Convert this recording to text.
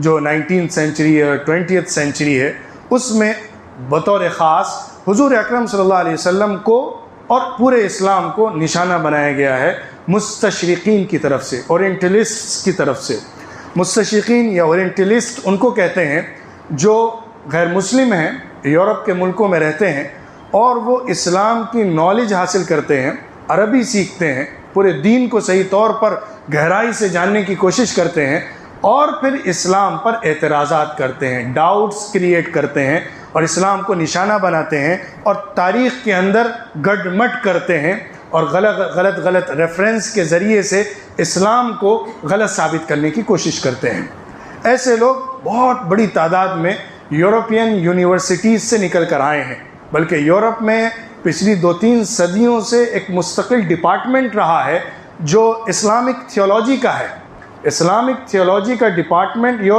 जो 19th century है, 20th century है, उसमें बतौर ख़ास हुज़ूर अकरम सल्लल्लाहु अलैहि वसल्लम को और पूरे इस्लाम को निशाना बनाया गया है मुस्तशरिकीन की तरफ से, ओरिएंटलिस्ट्स की तरफ से। मुस्तशरिकीन या ओरिएंटलिस्ट उनको कहते हैं जो गैर मुस्लिम हैं, यूरोप के मुल्कों में रहते हैं और वो इस्लाम की नॉलेज हासिल करते हैं, अरबी सीखते हैं, पूरे दीन को सही तौर पर गहराई से जानने की कोशिश करते हैं और फिर इस्लाम पर एतराज़ात करते हैं, डाउट्स क्रिएट करते हैं और इस्लाम को निशाना बनाते हैं और तारीख़ के अंदर गडमट करते हैं और गलत रेफरेंस के ज़रिए से इस्लाम को गलत साबित करने की कोशिश करते हैं। ऐसे लोग बहुत बड़ी तादाद में यूरोपियन यूनिवर्सिटीज़ से निकल कर आए हैं, बल्कि यूरोप में पिछली 2-3 सदियों से एक मुस्तकिल डिपार्टमेंट रहा है जो इस्लामिक थियोलॉजी का है। इस्लामिक थियोलॉजी का डिपार्टमेंट